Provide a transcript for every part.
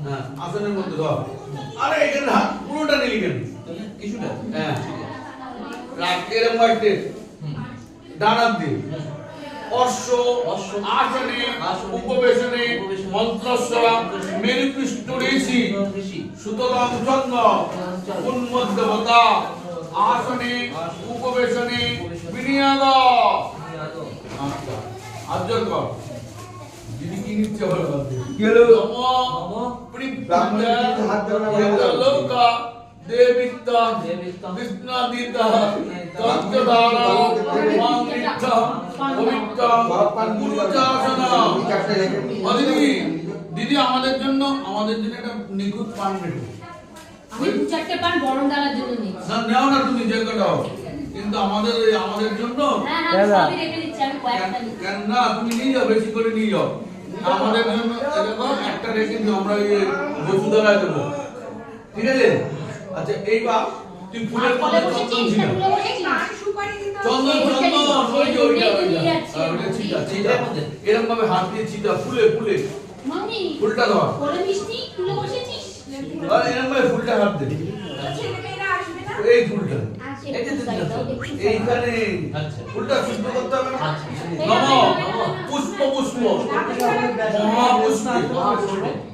হ্যাঁ আসনের মধ্যে ধর আরে এখানে হাত পুরোটা নিলি কেন কিছুটা হ্যাঁ রাখ এরকম একটা ডান হাত দিয়ে অশ্ব আসনে উপবেশনে মন্ত্রস্বরা মেরুপৃষ্ঠ ঋষি সুতরাং চন্দ্র উন্মধ্যবতা আসনে উপবেশনে বিনিয়োগ আজ্জর কর দিদি কি নিচ্ছে বলো কি হলো? নম প্রিপ্তা লোকা দেবিত্তা কৃষ্ণাদিতা তন্ত্রধারা মাঙ্গিতা পবিত্রা গুরুচাসনা দিদি দিদি আমাদের জন্য একটা নিখুঁত পান রেখো আমি দু চারটে পান বরণ ডালার জন্য নিই না নেও না তুমি যে কটাও কিন্তু আমাদের জন্য হ্যাঁ হ্যাঁ সবই রেখে দিচ্ছি আমি কয়েকটা নিই কেন না তুমি নিয়ে যাও বেশি করে নিয়ে যাও আমাদের জন্য দেখো একটা রেখে দিও আমরা এই বসুন্ধরায় দেবো ঠিক আছে আচ্ছা এইবার তুই ফুলের বলে মধ্যে বসেছিস চন্দন ছিটা বলে বসেছিস চন্দন ছিটা এরকম ভাবে হাত দিয়ে ছিটা ফুলে মামি ফুলটা ধর বলে মিষ্টি তুলে বসেছিস আর এরকম ভাবে ফুলটা হাত দে ছেলেমেয়েরা আসবে না এই ফুলটা এইখানে আচ্ছা। ফুলটা শুদ্ধ করতে হবে না আচ্ছা। নম পুষ্প মহাপুষ্পে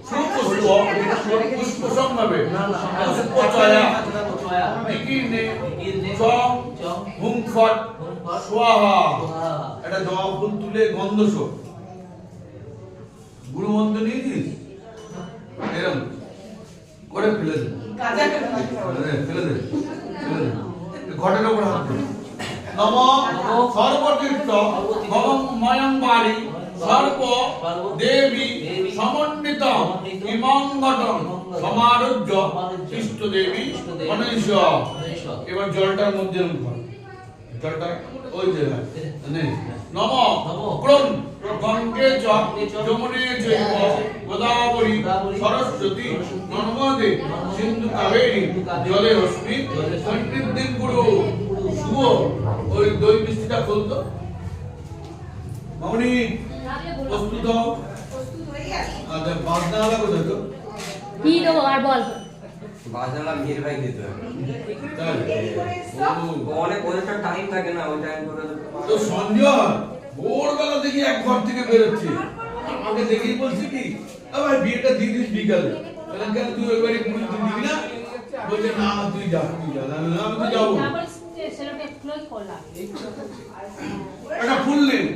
সুপুষ্প পুষ্প সম্ভাবে পুষ্প চয়া বিকিনে চং হুং ফট স্বাহা এটা জবা ফুল তুলে গন্ধ শোক গুরু মন্ত্র নিয়েছিস এরকম করে ফেলে দে ফেলে দে ঘটের উপর হাত দে নম সর্বতীর্থ ভবং ময়ং বাড়ি সর্ব দেবী সমন্বিত ইমং ঘটং সমারোগ্য ইষ্ট দেবী গণেশ এবার জলটার মধ্যে এরকম কর জলটা ওই যে নেই নম ক্রম গঙ্গে চ যমুনে চৈব গোদাবরী সরস্বতী নর্মদে সিন্ধু কাবেরী জলে অস্মি সন্নিধিং গুরু শুভ ওই দই মিষ্টিটা খুলতো মামনি প্রস্তুত হও প্রস্তুত হয়ে আছে আচ্ছা বাজনা আলা কোথায় তো কি দেবো আর বল বাজনাটা মেয়ের ভাই দিতে হবে তাই অনেকটা টাইম থাকে না ওই টাইম করে তো সঞ্জয় ভোরবেলা দেখি এক ঘর থেকে বেরোচ্ছে আমাকে দেখেই বলছি কি ভাই বিয়েটা দিয়ে দিস বিকালে বললাম কেন তুই ওই বাড়ি পুরী তুই দিবি না বলছে না তুই যা আমি তো যাবো আবার সেটাকে ক্লোজ করলাম একটা ফুল নেন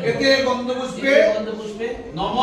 এতে গন্ধপুষ্পে পুষ্পে নম